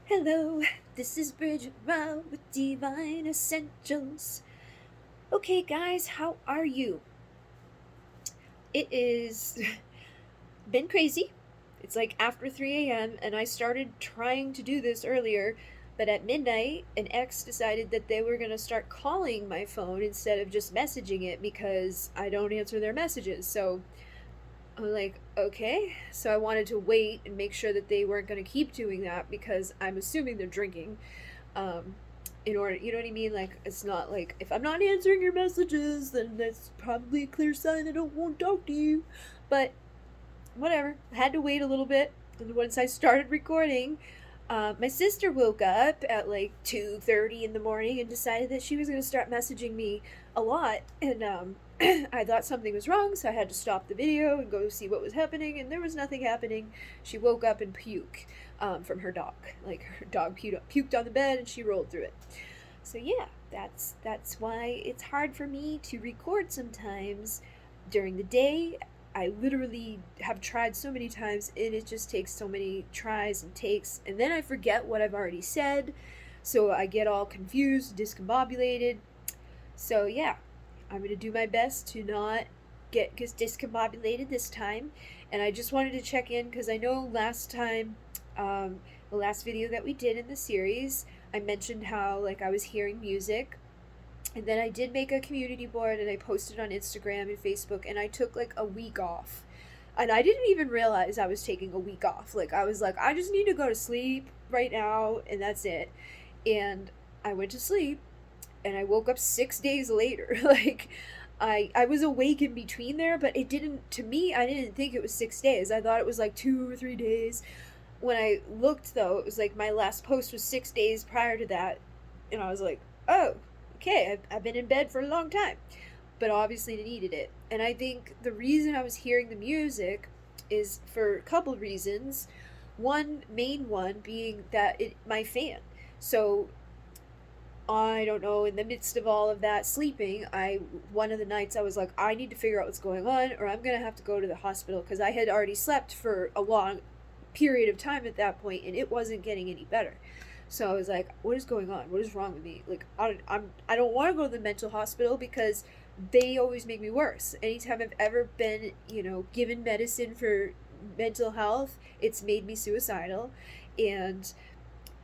Hello, this is Bridget Rao with Divine Essentials. Okay, guys, how are you? It is been crazy. It's like after 3 a.m., and I started trying to do this earlier, but at midnight, an ex decided that they were going to start calling my phone instead of just messaging it because I don't answer their messages. So I'm like, okay. So I wanted to wait and make sure that they weren't going to keep doing that because I'm assuming they're drinking. um, in order, you know what I mean? Like, it's not like if I'm not answering your messages, then that's probably a clear sign I don't want to talk to you. But whatever, I had to wait a little bit. And once I started recording, my sister woke up at like 2:30 in the morning and decided that she was going to start messaging me a lot. And I thought something was wrong, so I had to stop the video and go see what was happening. And there was nothing happening. She woke up and puked from her dog. Like her dog puked on the bed, and she rolled through it. So yeah, that's why it's hard for me to record sometimes during the day. I literally have tried so many times, and it just takes so many tries and takes, and then I forget what I've already said, so I get all confused, discombobulated. So yeah, I'm gonna do my best to not get discombobulated this time. And I just wanted to check in because I know last time, the last video that we did in the series, I mentioned how like I was hearing music, and then I did make a community board and I posted on Instagram and Facebook, and I took like a week off. And I didn't even realize I was taking a week off. Like, I was like, I just need to go to sleep right now, and that's it. And I went to sleep, and I woke up 6 days later. Like, I was awake in between there, but it didn't, to me, I didn't think it was 6 days. I thought it was like 2 or 3 days. When I looked, though, it was like my last post was 6 days prior to that. And I was like, oh, okay, I've been in bed for a long time, but obviously needed it. And I think the reason I was hearing the music is for a couple of reasons. One main one being that my fan. So I don't know, in the midst of all of that sleeping, I one of the nights I was like, I need to figure out what's going on, or I'm gonna have to go to the hospital because I had already slept for a long period of time at that point, and it wasn't getting any better. So I was like, what is going on? What is wrong with me? Like, I don't want to go to the mental hospital because they always make me worse. Anytime I've ever been, given medicine for mental health, it's made me suicidal. And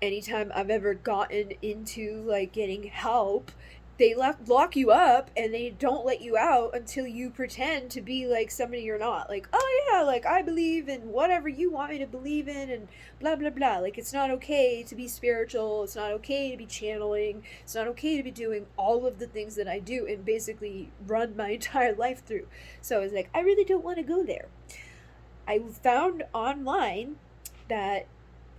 anytime I've ever gotten into like getting help, they lock you up and they don't let you out until you pretend to be like somebody you're not. Like, oh yeah, like I believe in whatever you want me to believe in, and blah blah blah. Like, it's not okay to be spiritual, it's not okay to be channeling, it's not okay to be doing all of the things that I do and basically run my entire life through. So I was like, I really don't want to go there. I found online that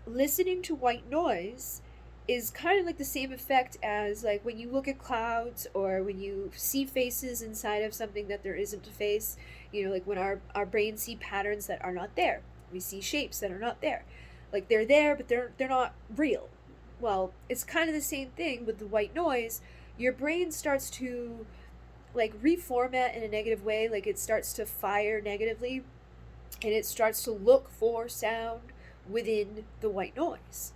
listening to white noise is kind of like the same effect as like when you look at clouds or when you see faces inside of something that there isn't a face. Like when our brains see patterns that are not there, we see shapes that are not there. Like they're there, but they're not real. Well, it's kind of the same thing with the white noise. Your brain starts to like reformat in a negative way, like it starts to fire negatively, and it starts to look for sound within the white noise.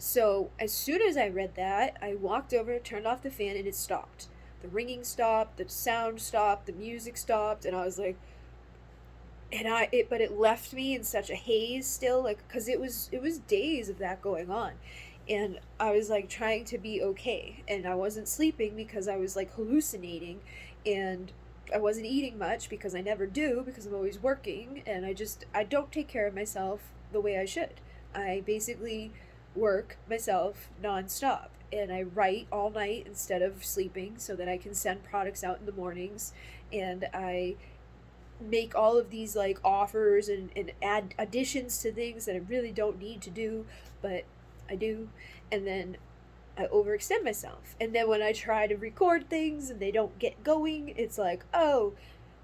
So as soon as I read that, I walked over, turned off the fan, and it stopped. The ringing stopped, the sound stopped, the music stopped, and I was like, but it left me in such a haze still, like, because it was days of that going on, and I was like trying to be okay, and I wasn't sleeping because I was like hallucinating, and I wasn't eating much because I never do because I'm always working, and I don't take care of myself the way I should. I basically work myself nonstop, and I write all night instead of sleeping so that I can send products out in the mornings, and I make all of these like offers and add additions to things that I really don't need to do, but I do. And then I overextend myself. And then when I try to record things and they don't get going, it's like, oh,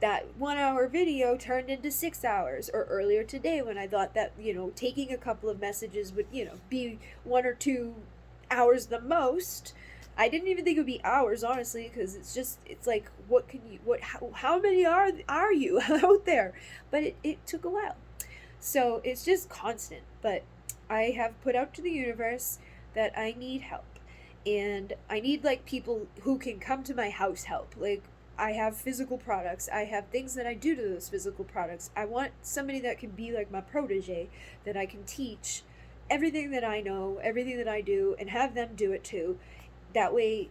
that 1 hour video turned into 6 hours. Or earlier today when I thought that, taking a couple of messages would, be 1 or 2 hours the most. I didn't even think it would be hours, honestly, because it's like, how many are you out there? But it took a while. So it's just constant. But I have put out to the universe that I need help. And I need like people who can come to my house help. Like I have physical products. I have things that I do to those physical products. I want somebody that can be like my protege, that I can teach everything that I know, everything that I do, and have them do it too. That way,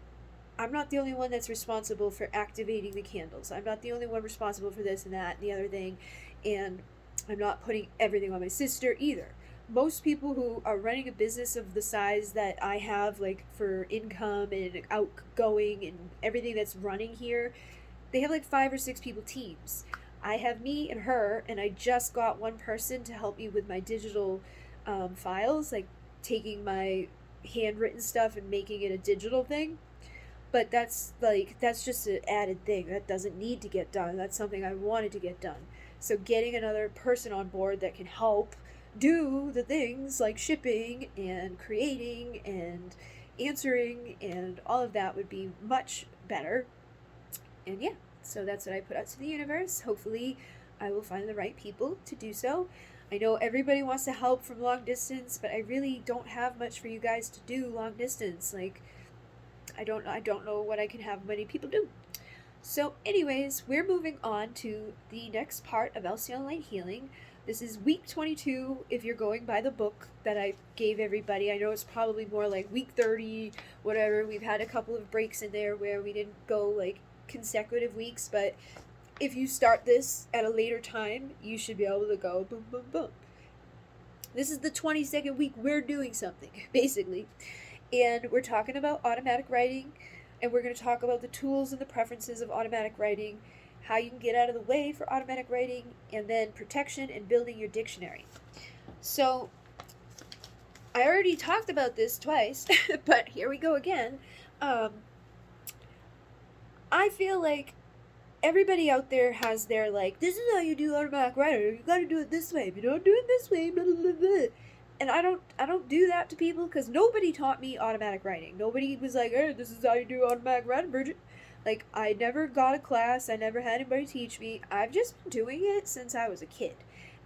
I'm not the only one that's responsible for activating the candles. I'm not the only one responsible for this and that and the other thing. And I'm not putting everything on my sister either. Most people who are running a business of the size that I have, like for income and outgoing and everything that's running here, they have like 5 or 6 people teams. I have me and her, and I just got one person to help me with my digital files, like taking my handwritten stuff and making it a digital thing. But that's just an added thing that doesn't need to get done. That's something I wanted to get done. So getting another person on board that can help do the things like shipping and creating and answering and all of that would be much better. And yeah, so that's what I put out to the universe. Hopefully I will find the right people to do so. I know everybody wants to help from long distance, but I really don't have much for you guys to do long distance. Like I don't know what I can have many people do. So, anyways, we're moving on to the next part of Alcyon Light Healing. This is week 22 if you're going by the book that I gave everybody. I know it's probably more like week 30, whatever. We've had a couple of breaks in there where we didn't go like consecutive weeks, but if you start this at a later time, you should be able to go boom, boom, boom. This is the 22nd week. We're doing something, basically. And we're talking about automatic writing, and we're going to talk about the tools and the preferences of automatic writing, how you can get out of the way for automatic writing, and then protection and building your dictionary. So, I already talked about this twice, but here we go again. I feel like everybody out there has their, like, this is how you do automatic writing. You gotta do it this way. If you don't do it this way, blah, blah, blah, blah. And I don't do that to people because nobody taught me automatic writing. Nobody was like, hey, this is how you do automatic writing, Bridget. Like, I never got a class. I never had anybody teach me. I've just been doing it since I was a kid.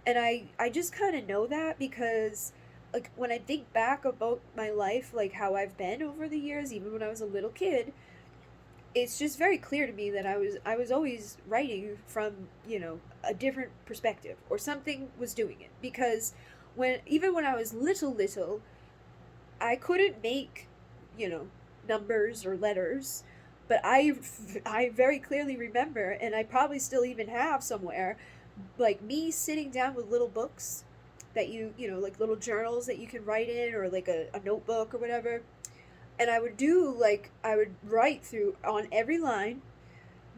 And I just kind of know that because, like, when I think back about my life, like, how I've been over the years, even when I was a little kid, it's just very clear to me that I was always writing from, a different perspective or something was doing it because when I was little I couldn't make, numbers or letters, but I very clearly remember, and I probably still even have somewhere, like me sitting down with little books that like little journals that you can write in, or like a notebook or whatever. And I would write through on every line,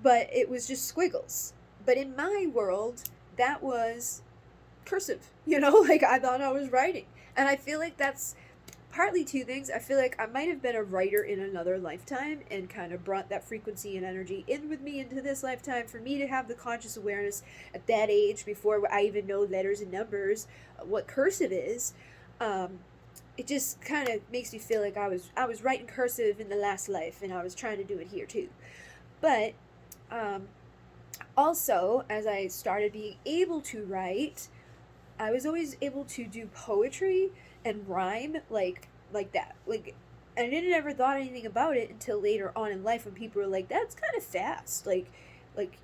but it was just squiggles. But in my world, that was cursive, like I thought I was writing. And I feel like that's partly two things. I feel like I might have been a writer in another lifetime and kind of brought that frequency and energy in with me into this lifetime for me to have the conscious awareness at that age before I even know letters and numbers, what cursive is. It just kind of makes me feel like I was writing cursive in the last life and I was trying to do it here too. But also, as I started being able to write, I was always able to do poetry and rhyme like that. Like, I didn't ever thought anything about it until later on in life when people were like, "That's kind of fast." Like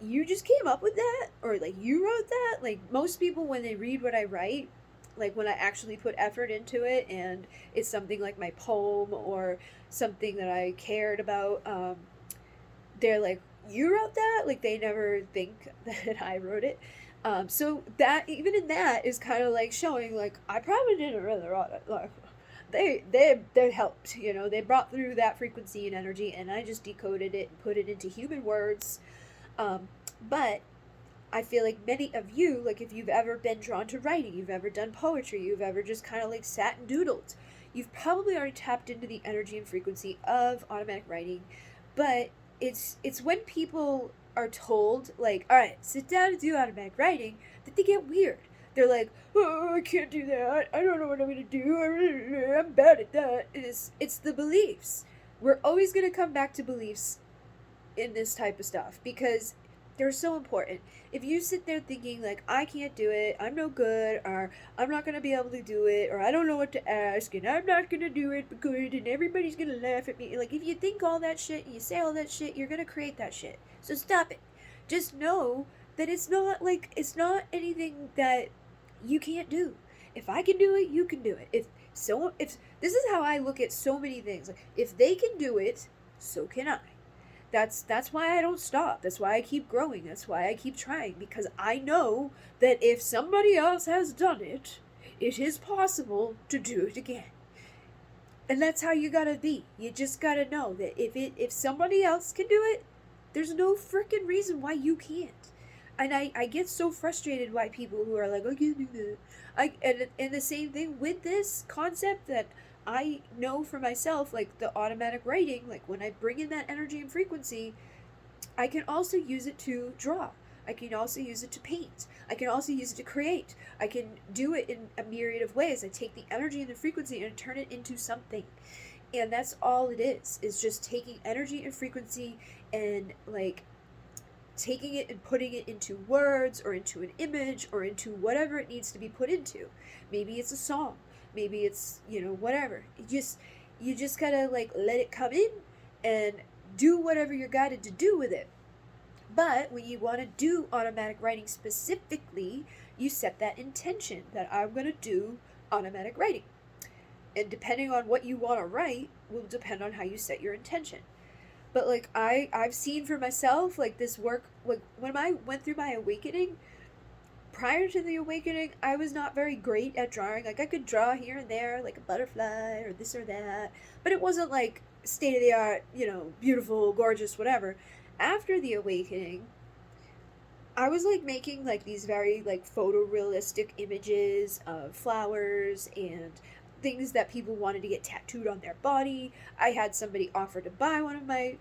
you just came up with that, or like you wrote that. Like most people when they read what I write, like when I actually put effort into it, and it's something like my poem or something that I cared about, they're like, "You wrote that?" Like they never think that I wrote it. So that even in that is kind of like showing like I probably didn't really write it. Like they helped, they brought through that frequency and energy, and I just decoded it and put it into human words. But I feel like many of you, like if you've ever been drawn to writing, you've ever done poetry, you've ever just kind of like sat and doodled, you've probably already tapped into the energy and frequency of automatic writing. But it's when people are told like, all right, sit down and do automatic writing, that they get weird. They're like, oh, I can't do that. I don't know what I'm gonna do. I'm bad at that. It's the beliefs. We're always gonna come back to beliefs in this type of stuff because They're so important. If you sit there thinking like I can't do it, I'm no good, or I'm not gonna be able to do it, or I don't know what to ask, and I'm not gonna do it good, and everybody's gonna laugh at me. Like if you think all that shit and you say all that shit, you're gonna create that shit. So stop it. Just know that it's not anything that you can't do. If I can do it, you can do it. If this is how I look at so many things. Like if they can do it, so can I. That's why I don't stop. That's why I keep growing. That's why I keep trying, because I know that if somebody else has done it, it is possible to do it again. And that's how you gotta be. You just gotta know that if somebody else can do it, there's no freaking reason why you can't. And I get so frustrated by people who are like, I can't do that. And the same thing with this concept that I know for myself, like the automatic writing, like when I bring in that energy and frequency, I can also use it to draw. I can also use it to paint. I can also use it to create. I can do it in a myriad of ways. I take the energy and the frequency and turn it into something. And that's all it is just taking energy and frequency and like taking it and putting it into words or into an image or into whatever it needs to be put into. Maybe it's a song. Maybe it's, whatever. You just gotta like let it come in and do whatever you're guided to do with it. But when you want to do automatic writing specifically, you set that intention that I'm going to do automatic writing. And depending on what you want to write will depend on how you set your intention. But like I've seen for myself, like this work, like when I went through my awakening, prior to the awakening, I was not very great at drawing. Like I could draw here and there, like a butterfly or this or that, but it wasn't like state of the art, beautiful, gorgeous, whatever. After the awakening, I was like making like these very like photorealistic images of flowers and things that people wanted to get tattooed on their body. I had somebody offer to buy one of my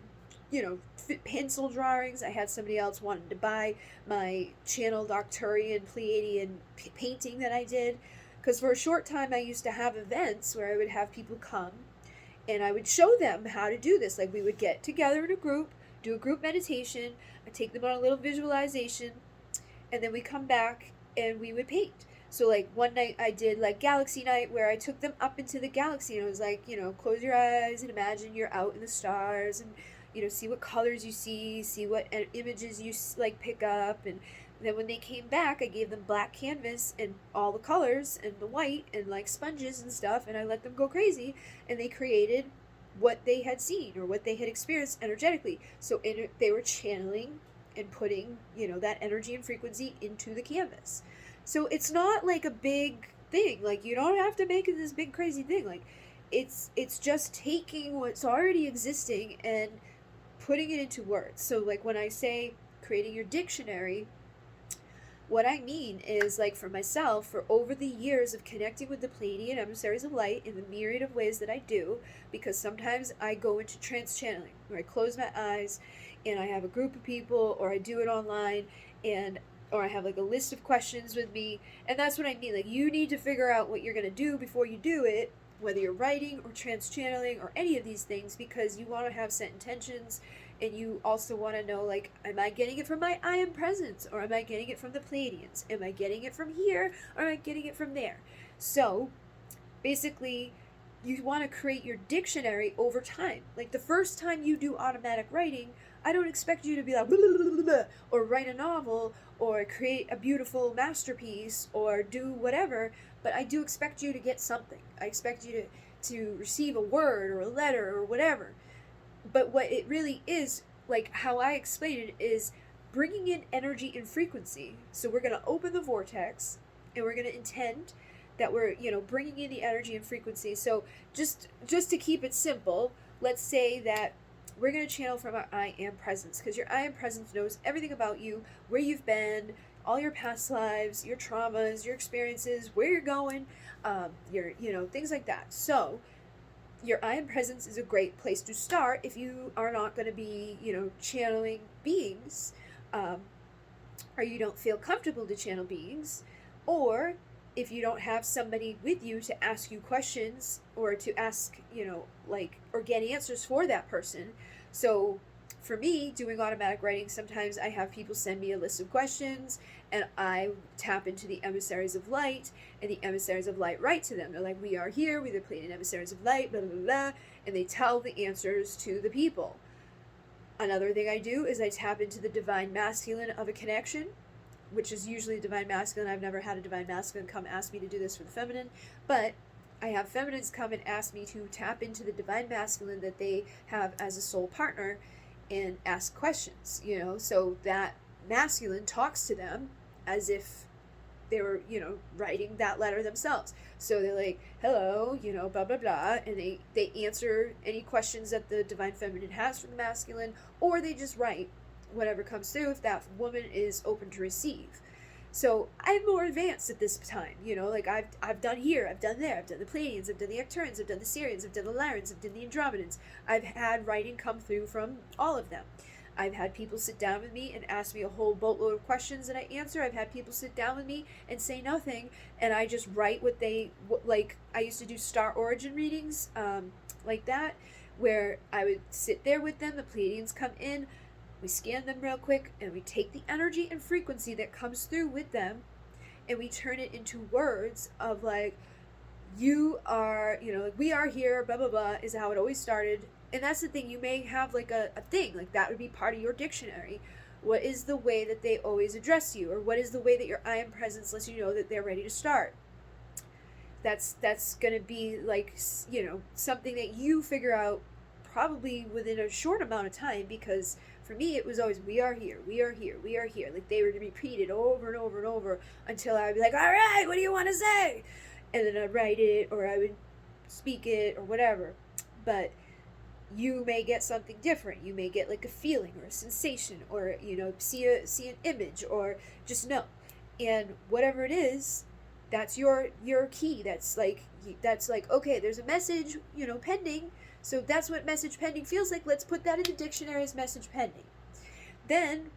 pencil drawings. I had somebody else wanting to buy my channeled Arcturian Pleiadian painting that I did. Because for a short time I used to have events where I would have people come and I would show them how to do this. Like we would get together in a group, do a group meditation, I take them on a little visualization, and then we come back and we would paint. So like one night I did like galaxy night where I took them up into the galaxy and I was like, close your eyes and imagine you're out in the stars and see what colors you see what images you like pick up. And then when they came back, I gave them black canvas and all the colors and the white and like sponges and stuff, and I let them go crazy and they created what they had seen or what they had experienced energetically. So they were channeling and putting, that energy and frequency into the canvas. So it's not like a big thing. Like you don't have to make it this big crazy thing. Like it's just taking what's already existing and putting it into words. So like when I say creating your dictionary, what I mean is, like, for myself, for over the years of connecting with the Pleiadian emissaries of light in the myriad of ways that I do, because sometimes I go into trance channeling, where I close my eyes and I have a group of people, or I do it online, or I have like a list of questions with me, and that's what I mean. Like, you need to figure out what you're gonna do before you do it, whether you're writing or trance channeling or any of these things, because you want to have set intentions. And you also want to know, like, am I getting it from my I am presence, or am I getting it from the Pleiadians? Am I getting it from here, or am I getting it from there? So basically, you want to create your dictionary over time. Like the first time you do automatic writing, I don't expect you to be like blah, blah, blah, blah, or write a novel or create a beautiful masterpiece or do whatever, but I do expect you to get something. I expect you to receive a word or a letter or whatever. But what it really is, like how I explain it, is bringing in energy and frequency. So we're going to open the vortex and we're going to intend that we're, bringing in the energy and frequency. So just to keep it simple, let's say that we're going to channel from our I am presence, because your I am presence knows everything about you, where you've been, all your past lives, your traumas, your experiences, where you're going, your, things like that. So your I am presence is a great place to start if you are not going to be, channeling beings, or you don't feel comfortable to channel beings, or if you don't have somebody with you to ask you questions or to ask, or get answers for that person. So for me, doing automatic writing, sometimes I have people send me a list of questions and I tap into the emissaries of light, and the emissaries of light write to them. They're like, we are here, we are the Pleiadian emissaries of light, blah, blah, blah, blah, and they tell the answers to the people. Another thing I do is I tap into the divine masculine of a connection, which is usually divine masculine. I've never had a divine masculine come ask me to do this for the feminine, but I have feminines come and ask me to tap into the divine masculine that they have as a soul partner and ask questions, so that masculine talks to them as if they were, writing that letter themselves. So they're like, hello, blah, blah, blah. And they answer any questions that the divine feminine has for the masculine, or they just write whatever comes through if that woman is open to receive. So I'm more advanced at this time, like I've done here, I've done there, I've done the Pleiadians, I've done the Arcturians, I've done the Sirians, I've done the Lyrans, I've done the Andromedans. I've had writing come through from all of them. I've had people sit down with me and ask me a whole boatload of questions and I answer. I've had people sit down with me and say nothing, and I just write what they, like I used to do star origin readings, like that, where I would sit there with them, the Pleiadians come in, we scan them real quick, and we take the energy and frequency that comes through with them, and we turn it into words of like, you are, like, we are here, blah, blah, blah, is how it always started. And that's the thing, you may have like a thing, like that would be part of your dictionary. What is the way that they always address you? Or what is the way that your I am presence lets you know that they're ready to start? That's going to be like, something that you figure out probably within a short amount of time, because for me it was always, we are here, we are here, we are here. Like they were repeated over and over and over until I would be like, all right, what do you want to say? And then I'd write it, or I would speak it, or whatever. But you may get something different. You may get like a feeling or a sensation, or see an image, or just know. And whatever it is, that's your key. That's like okay, there's a message, pending. So that's what message pending feels like. Let's put that in the dictionary as message pending. Then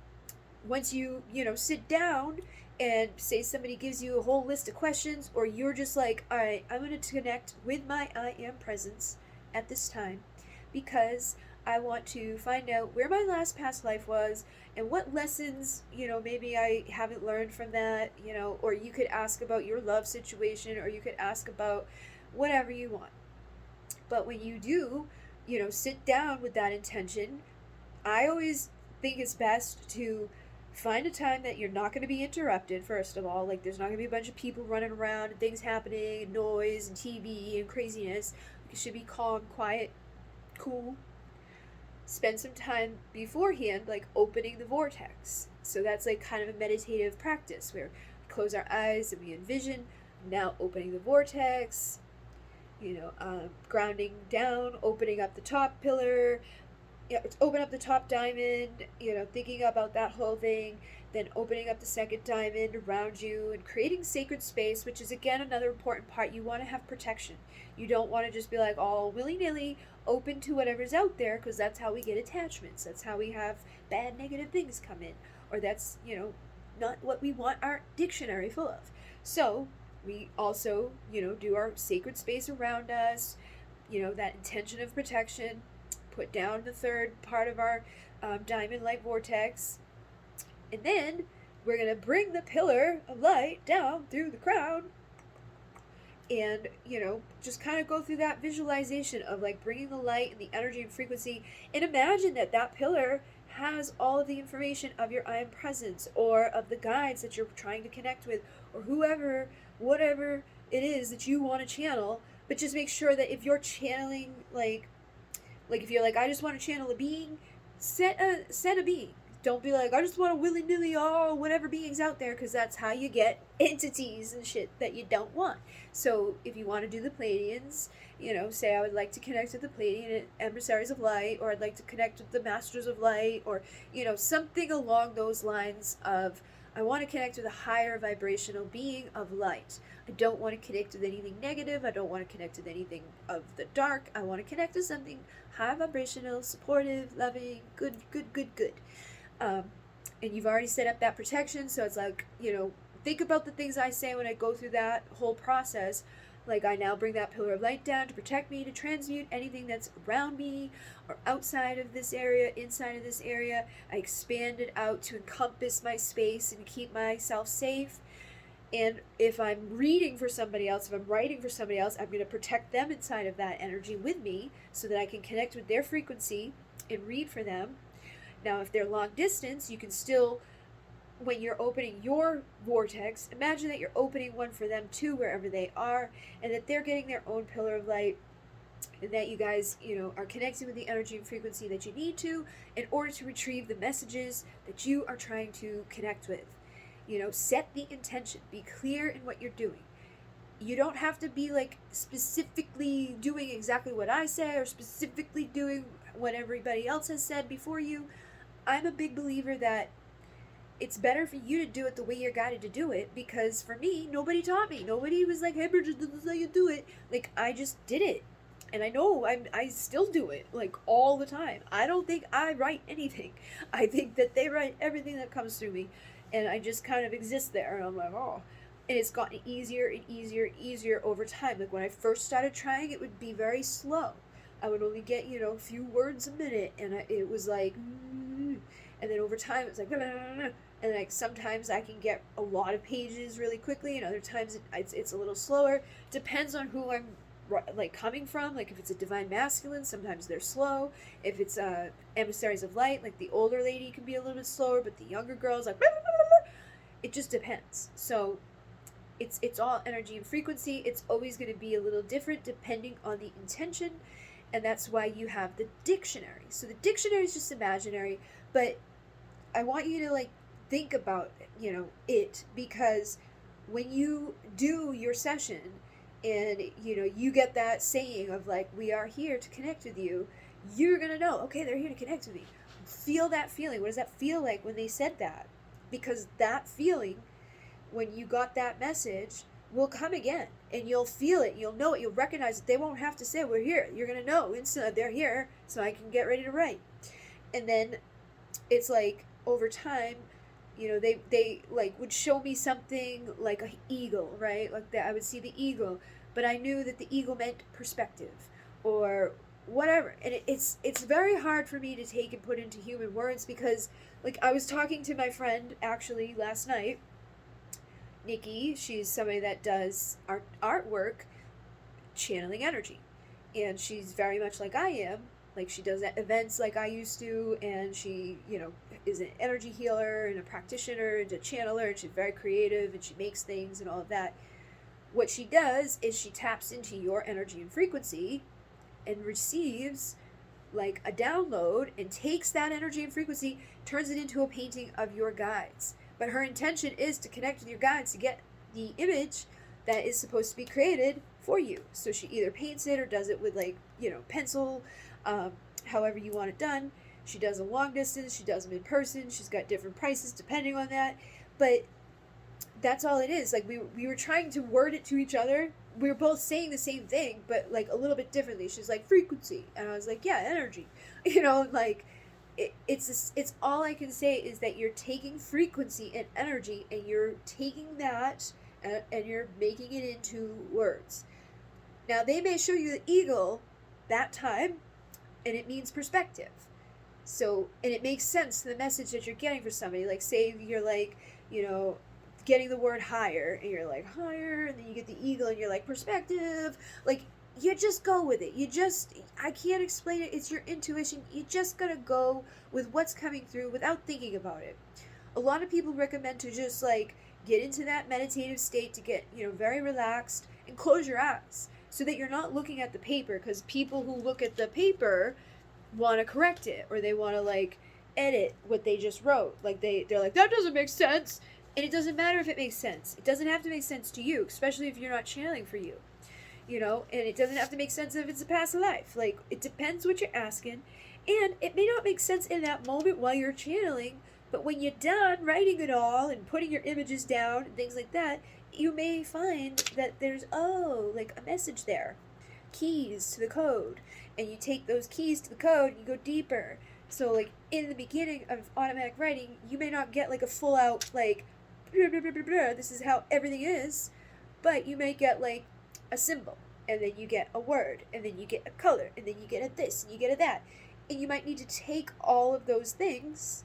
once you sit down and say somebody gives you a whole list of questions, or you're just like, all right, I'm going to connect with my I am presence at this time, because I want to find out where my last past life was and what lessons, maybe I haven't learned from that, or you could ask about your love situation, or you could ask about whatever you want. But when you do, sit down with that intention, I always think it's best to find a time that you're not going to be interrupted, first of all. Like, there's not going to be a bunch of people running around and things happening, and noise and TV and craziness. It should be calm, quiet, cool. Spend some time beforehand, like opening the vortex. So that's like kind of a meditative practice where we close our eyes and we envision now opening the vortex, grounding down, opening up the top pillar, open up the top diamond, thinking about that whole thing, then opening up the second diamond around you and creating sacred space, which is again another important part. You want to have protection. You don't want to just be like all willy-nilly open to whatever's out there, because that's how we get attachments. That's how we have bad negative things come in, or that's not what we want our dictionary full of. So we also do our sacred space around us, that intention of protection. Put down the third part of our diamond light vortex, and then we're going to bring the pillar of light down through the crown, and just kind of go through that visualization of like bringing the light and the energy and frequency, and imagine that pillar has all of the information of your I am presence, or of the guides that you're trying to connect with, or whatever it is that you want to channel. But just make sure that if you're channeling like if you're like, I just want to channel a being, set a being. Don't be like, I just want to willy-nilly all whatever beings out there, because that's how you get entities and shit that you don't want. So if you want to do the Pleiadians, say I would like to connect with the Pleiadian emissaries of light, or I'd like to connect with the masters of light, or something along those lines of, I want to connect with a higher vibrational being of light. I don't want to connect with anything negative. I don't want to connect with anything of the dark. I want to connect with something high vibrational, supportive, loving, good. And you've already set up that protection, so it's like, think about the things I say when I go through that whole process. Like, I now bring that pillar of light down to protect me, to transmute anything that's around me or outside of this area, inside of this area. I expand it out to encompass my space and keep myself safe. And if I'm reading for somebody else, if I'm writing for somebody else, I'm going to protect them inside of that energy with me so that I can connect with their frequency and read for them. Now, if they're long distance, you can still, when you're opening your vortex, imagine that you're opening one for them too, wherever they are, and that they're getting their own pillar of light, and that you guys, are connecting with the energy and frequency that you need to in order to retrieve the messages that you are trying to connect with. Set the intention, be clear in what you're doing. You don't have to be like specifically doing exactly what I say or specifically doing what everybody else has said before you. I'm a big believer that it's better for you to do it the way you're guided to do it, because for me, nobody taught me. Nobody was like, hey, Bridget, this is how you do it. Like, I just did it. And I know I still do it, like, all the time. I don't think I write anything. I think that they write everything that comes through me. And I just kind of exist there. And I'm like, oh. And it's gotten easier and easier and easier over time. Like, when I first started trying, it would be very slow. I would only get, a few words a minute. And it was like, and then over time, it was like, and like sometimes I can get a lot of pages really quickly, and other times it's a little slower. Depends on who I'm like coming from. Like, if it's a divine masculine, sometimes they're slow. If it's emissaries of light, like the older lady can be a little bit slower, but the younger girls, like, it just depends. So it's all energy and frequency. It's always going to be a little different depending on the intention, and that's why you have the dictionary. So the dictionary is just imaginary, but I want you to like think about it, because when you do your session and you get that saying of like, we are here to connect with you, you're gonna know, okay, they're here to connect with me. Feel that feeling. What does that feel like when they said that? Because that feeling, when you got that message, will come again, and you'll feel it, you'll know it, you'll recognize it. They won't have to say we're here. You're gonna know instantly they're here, so I can get ready to write. And then it's like, over time, they like would show me something like an eagle, right? Like that, I would see the eagle, but I knew that the eagle meant perspective or whatever. And it's very hard for me to take and put into human words, because like, I was talking to my friend actually last night, Nikki. She's somebody that does artwork, channeling energy, and she's very much like I am. Like, she does events like I used to, and she, is an energy healer and a practitioner and a channeler, and she's very creative, and she makes things and all of that. What she does is she taps into your energy and frequency and receives like a download, and takes that energy and frequency, turns it into a painting of your guides. But her intention is to connect with your guides to get the image that is supposed to be created for you. So she either paints it or does it with like, pencil, however you want it done. She does them long distance, she does them in person, she's got different prices depending on that. But that's all it is. Like, we were trying to word it to each other. We were both saying the same thing, but like a little bit differently. She's like, frequency, and I was like, yeah, energy. Like, it's all I can say is that you're taking frequency and energy, and you're taking that and you're making it into words. Now, they may show you the eagle that time, and it means perspective. So, and it makes sense to the message that you're getting for somebody. Like, say you're like, getting the word higher, and you're like, higher, and then you get the eagle, and you're like, perspective. Like, you just go with it. I can't explain it. It's your intuition. You just gotta go with what's coming through without thinking about it. A lot of people recommend to just like get into that meditative state, to get, very relaxed, and close your eyes so that you're not looking at the paper, because people who look at the paper want to correct it, or they want to like edit what they just wrote. Like, they're like, that doesn't make sense. And it doesn't matter if it makes sense. It doesn't have to make sense to you, especially if you're not channeling for you. And it doesn't have to make sense if it's a past life. Like, it depends what you're asking. And it may not make sense in that moment while you're channeling, but when you're done writing it all and putting your images down and things like that, you may find that there's, like a message there. Keys to the code. And you take those keys to the code and you go deeper. So, like, in the beginning of automatic writing, you may not get like a full out, like, blah, blah, blah, blah, blah, this is how everything is. But you may get like a symbol, and then you get a word, and then you get a color, and then you get a this, and you get a that. And you might need to take all of those things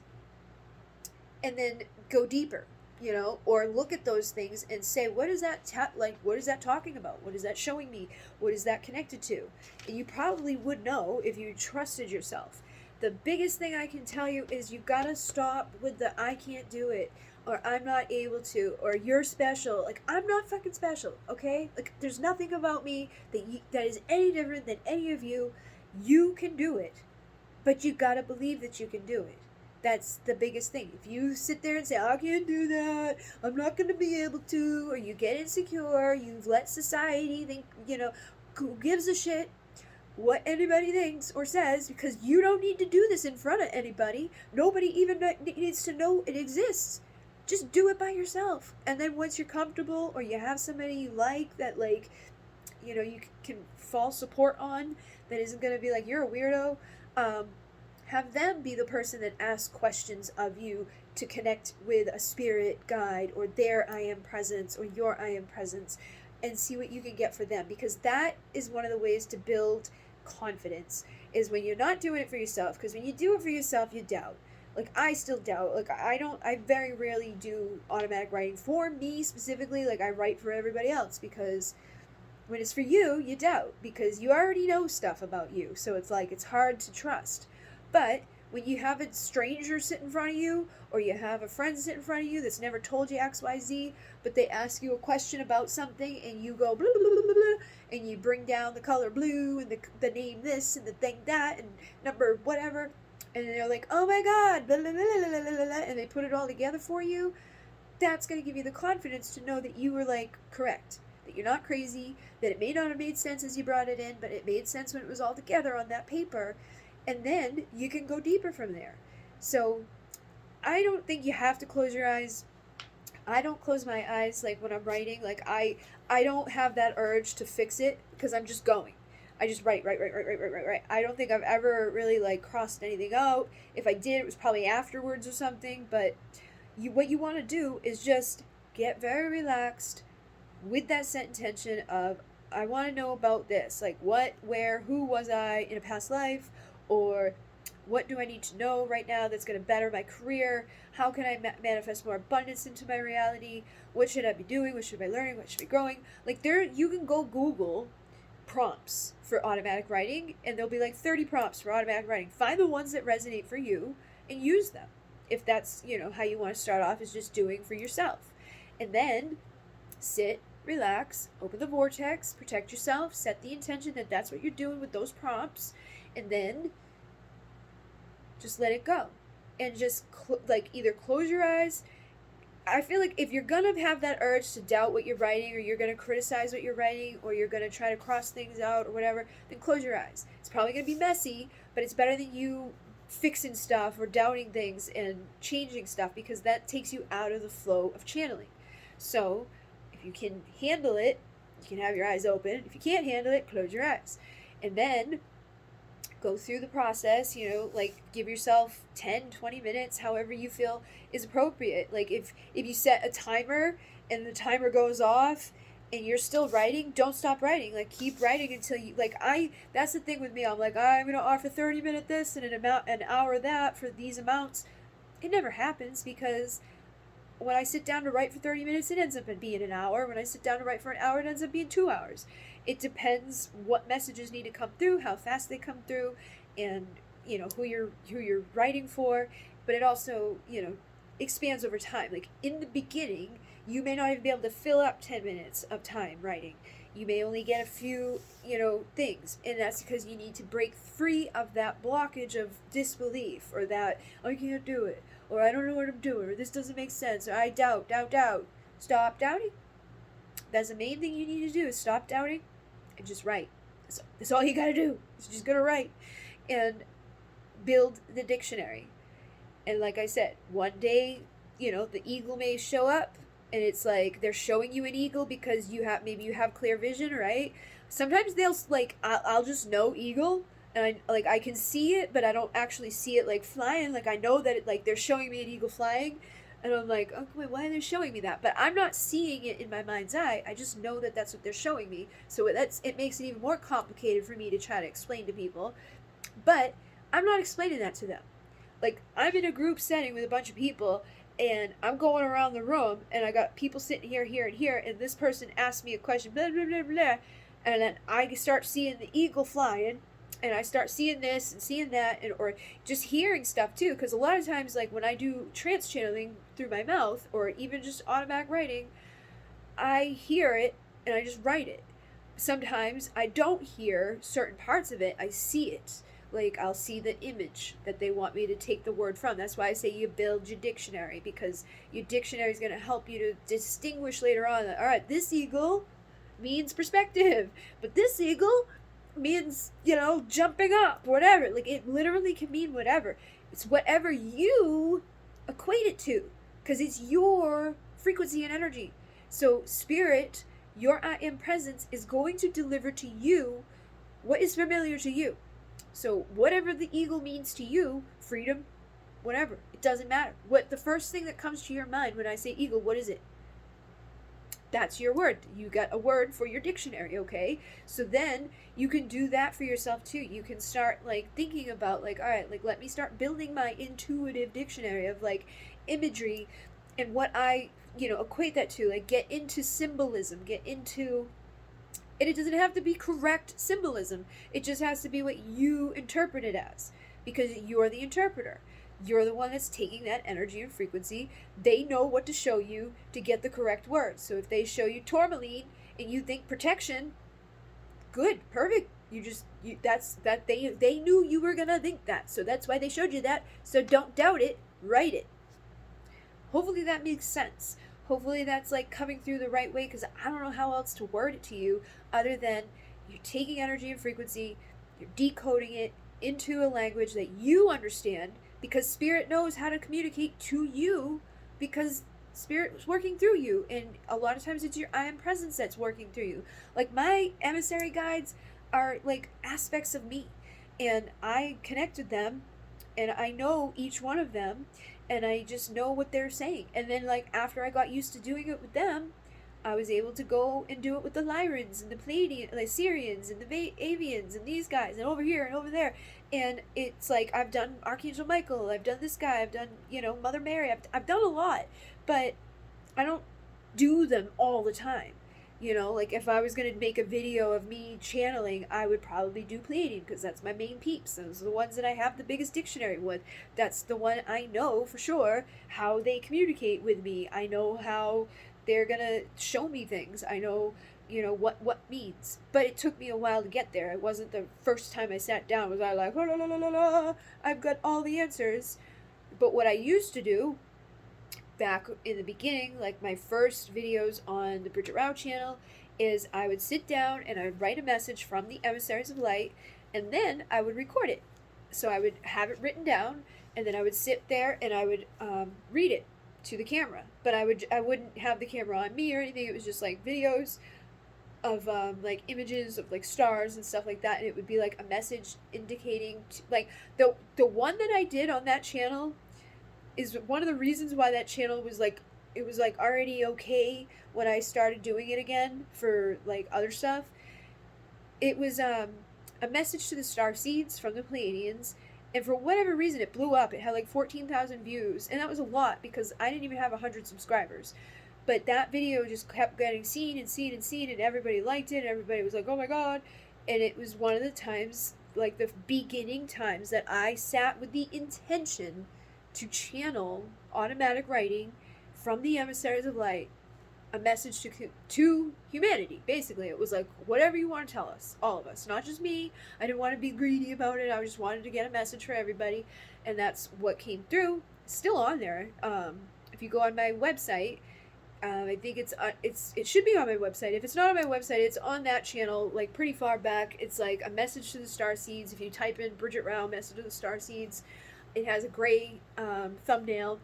and then go deeper, or look at those things and say, what is that what is that talking about? What is that showing me? What is that connected to? And you probably would know if you trusted yourself. The biggest thing I can tell you is you gotta stop with the I can't do it, or I'm not able to, or you're special. Like, I'm not fucking special, okay? Like, there's nothing about me that is any different than any of you. You can do it, but you gotta believe that you can do it. That's the biggest thing. If you sit there and say, I can't do that, I'm not going to be able to, or you get insecure, you've let society think, who gives a shit what anybody thinks or says, because you don't need to do this in front of anybody. Nobody even needs to know it exists. Just do it by yourself. And then once you're comfortable, or you have somebody you like that, you can fall support on, that isn't going to be like, you're a weirdo, have them be the person that asks questions of you to connect with a spirit guide, or their I am presence, or your I am presence, and see what you can get for them. Because that is one of the ways to build confidence, is when you're not doing it for yourself. Because when you do it for yourself, you doubt. Like, I still doubt. Like, I very rarely do automatic writing for me specifically. Like, I write for everybody else, because when it's for you, you doubt, because you already know stuff about you. So it's like, it's hard to trust. But when you have a stranger sit in front of you, or you have a friend sit in front of you that's never told you XYZ, but they ask you a question about something, and you go blah, blah, blah, blah, blah, and you bring down the color blue, and the name this, and the thing that, and number whatever, and they're like, oh my god, blah, blah, blah, blah, blah, blah, blah, and they put it all together for you, that's going to give you the confidence to know that you were, correct. That you're not crazy, that it may not have made sense as you brought it in, but it made sense when it was all together on that paper. And then you can go deeper from there. So I don't think you have to close your eyes. I don't close my eyes when I'm writing. I don't have that urge to fix it, because I'm just going. I just write. I don't think I've ever really crossed anything out. If I did, it was probably afterwards or something. But what you want to do is just get very relaxed with that set intention of, I want to know about this. What, where, who was I in a past life? Or what do I need to know right now that's going to better my career? How can I manifest more abundance into my reality? What should I be doing? What should I be learning? What should I be growing? You can go Google prompts for automatic writing, and there'll be 30 prompts for automatic writing. Find the ones that resonate for you and use them. If that's, how you want to start off, is just doing for yourself. And then sit, relax, open the vortex, protect yourself, set the intention that that's what you're doing with those prompts, and then just let it go. And just either close your eyes. I feel like if you're gonna have that urge to doubt what you're writing, or you're gonna criticize what you're writing, or you're gonna try to cross things out or whatever, then close your eyes. It's probably gonna be messy, but it's better than you fixing stuff or doubting things and changing stuff, because that takes you out of the flow of channeling. So if you can handle it, you can have your eyes open. If you can't handle it, close your eyes. And then go through the process, give yourself 10-20 minutes, however you feel is appropriate. If you set a timer and the timer goes off and you're still writing, don't stop writing. Keep writing until you, that's the thing with me. I'm I'm gonna offer 30-minute this and an hour that for these amounts. It never happens, because when I sit down to write for 30 minutes, it ends up being an hour. When I sit down to write for an hour, it ends up being 2 hours. It depends what messages need to come through, how fast they come through, and who you're writing for. But it also expands over time. In the beginning, you may not even be able to fill up 10 minutes of time writing. You may only get a few things, and that's because you need to break free of that blockage of disbelief, or that I can't do it, or I don't know what I'm doing, or this doesn't make sense, or I doubt. Stop doubting. That's the main thing you need to do, is stop doubting and just write. That's all you gotta do. It's just gonna write and build the dictionary. And like I said, one day, the eagle may show up, and it's they're showing you an eagle because maybe you have clear vision, right? Sometimes they'll I'll just know eagle, and I can see it, but I don't actually see it flying. I know that they're showing me an eagle flying. And I'm like, oh, wait, why are they showing me that? But I'm not seeing it in my mind's eye. I just know that that's what they're showing me. So it makes it even more complicated for me to try to explain to people. But I'm not explaining that to them. Like, I'm in a group setting with a bunch of people, and I'm going around the room, and I got people sitting here, here, and here, and this person asks me a question, blah, blah, blah, blah, and then I start seeing the eagle flying, and I start seeing this and seeing that, and or just hearing stuff too, because a lot of times, like when I do trance channeling through my mouth, or even just automatic writing, I hear it and I just write it. Sometimes I don't hear certain parts of it, I see it. Like, I'll see the image that they want me to take the word from. That's why I say you build your dictionary, because your dictionary is going to help you to distinguish later on that, all right, this eagle means perspective, but this eagle means, jumping up, whatever. Like, it literally can mean whatever. It's whatever you equate it to, because it's your frequency and energy. So, spirit, your I am presence, is going to deliver to you what is familiar to you. So, whatever the eagle means to you, freedom, whatever, it doesn't matter. What the first thing that comes to your mind when I say eagle, what is it? That's your word. You got a word for your dictionary, okay? So then you can do that for yourself too. You can start like thinking about like, all right, like let me start building my intuitive dictionary of like imagery and what I, equate that to. Like get into symbolism, get into, and it doesn't have to be correct symbolism. It just has to be what you interpret it as, because you're the interpreter. You're the one that's taking that energy and frequency. They know what to show you to get the correct words. So if they show you tourmaline and you think protection, good, perfect. They knew you were gonna think that. So that's why they showed you that. So don't doubt it, write it. Hopefully that makes sense. Hopefully that's like coming through the right way, because I don't know how else to word it to you other than you're taking energy and frequency, you're decoding it into a language that you understand, because spirit knows how to communicate to you, because spirit is working through you, and a lot of times it's your I am presence that's working through you. Like my emissary guides are like aspects of me, and I connected them, and I know each one of them, and I just know what they're saying. And then like after I got used to doing it with them, I was able to go and do it with the Lyrans and the Pleiadians, the Syrians and the Avians and these guys and over here and over there. And it's like I've done Archangel Michael, I've done this guy, I've done, Mother Mary, I've done a lot, but I don't do them all the time. Like if I was going to make a video of me channeling, I would probably do Pleiadian, because that's my main peeps. Those are the ones that I have the biggest dictionary with. That's the one I know for sure how they communicate with me. I know how they're going to show me things. I know, what means. But it took me a while to get there. It wasn't the first time I sat down was I like, oh, la, la, la, la, la, I've got all the answers. But what I used to do back in the beginning, like my first videos on the Bridget Rao channel, is I would sit down and I would write a message from the emissaries of light, and then I would record it. So I would have it written down, and then I would sit there and I would read it to the camera. But I wouldn't have the camera on me or anything. It was just like videos of like images of like stars and stuff like that, and it would be like a message indicating like the one that I did on that channel is one of the reasons why that channel was like, it was like already okay when I started doing it again for like other stuff. It was a message to the star seeds from the Pleiadians, and for whatever reason it blew up. It had like 14,000 views, and that was a lot because I didn't even have 100 subscribers. But that video just kept getting seen and seen and seen, and everybody liked it, and everybody was like, oh my god. And it was one of the times, like the beginning times, that I sat with the intention to channel automatic writing from the emissaries of light, a message to humanity. Basically, it was like, whatever you want to tell us, all of us, not just me. I didn't want to be greedy about it. I just wanted to get a message for everybody, and that's what came through. It's still on there. If you go on my website, I think it should be on my website. If it's not on my website, it's on that channel, like pretty far back. It's like a message to the star seeds. If you type in Bridget Rao message to the star seeds, it has a gray thumbnail,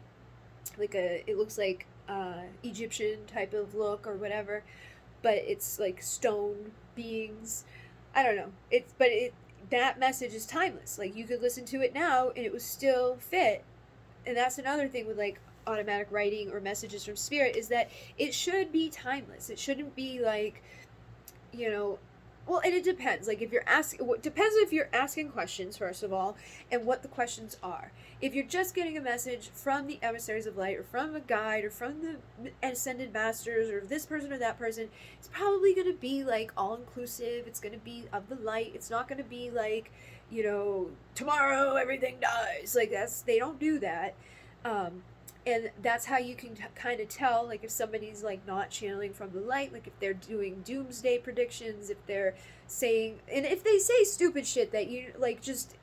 like it looks like Egyptian type of look or whatever, but it's like stone beings. I don't know. That message is timeless. Like you could listen to it now and it was still fit. And that's another thing with like automatic writing or messages from spirit is that it should be timeless. It shouldn't be like, you know, well, and it depends. Like if you're asking, it depends if you're asking questions first of all, and what the questions are. If you're just getting a message from the emissaries of light, or from a guide, or from the ascended masters, or this person or that person, it's probably going to be like all inclusive. It's going to be of the light. It's not going to be like, tomorrow everything dies. Like they don't do that. Um, and that's how you can kind of tell, like, if somebody's like not channeling from the light, like if they're doing doomsday predictions, if they're saying, and if they say stupid shit that you like, just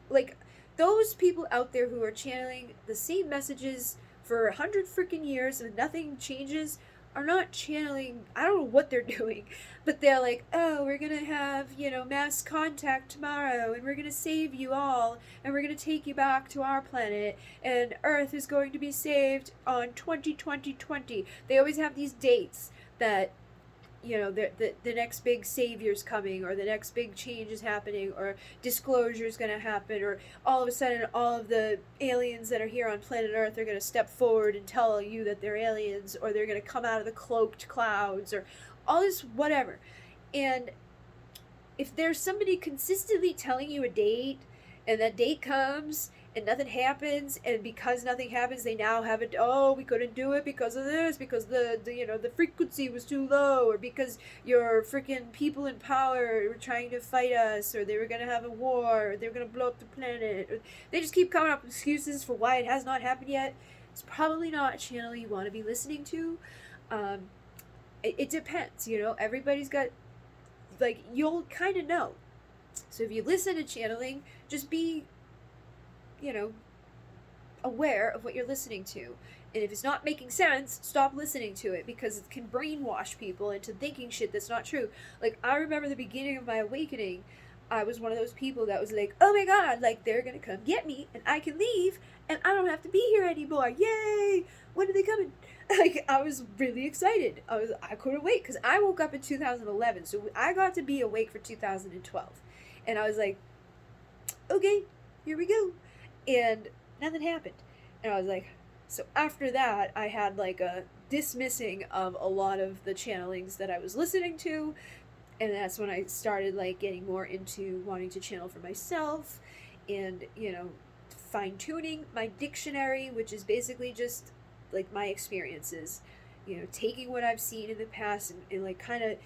like those people out there who are channeling the same messages for 100 freaking years and nothing changes are not channeling. I don't know what they're doing, but they're like, oh, we're gonna have, mass contact tomorrow, and we're gonna save you all, and we're gonna take you back to our planet, and Earth is going to be saved on 2020. They always have these dates that, the next big savior's coming, or the next big change is happening, or disclosure is going to happen, or all of a sudden all of the aliens that are here on planet Earth are going to step forward and tell you that they're aliens, or they're going to come out of the cloaked clouds, or all this whatever. And if there's somebody consistently telling you a date, and that date comes and nothing happens, and because nothing happens, they now have it, oh, we couldn't do it because of this, because the frequency was too low, or because your freaking people in power were trying to fight us, or they were going to have a war, or they were going to blow up the planet, or they just keep coming up with excuses for why it has not happened yet. It's probably not a channel you want to be listening to. It depends, everybody's got, like, you'll kind of know. So if you listen to channeling, just be, aware of what you're listening to. And if it's not making sense, stop listening to it, because it can brainwash people into thinking shit that's not true. Like, I remember the beginning of my awakening, I was one of those people that was like, oh my god, like, they're gonna come get me, and I can leave, and I don't have to be here anymore. Yay! When are they coming? Like, I was really excited. I couldn't wait, because I woke up in 2011, so I got to be awake for 2012. And I was like, okay, here we go. And nothing happened. And I was like, so after that, I had like a dismissing of a lot of the channelings that I was listening to. And that's when I started like getting more into wanting to channel for myself, and, fine tuning my dictionary, which is basically just like my experiences, taking what I've seen in the past, and like kind of,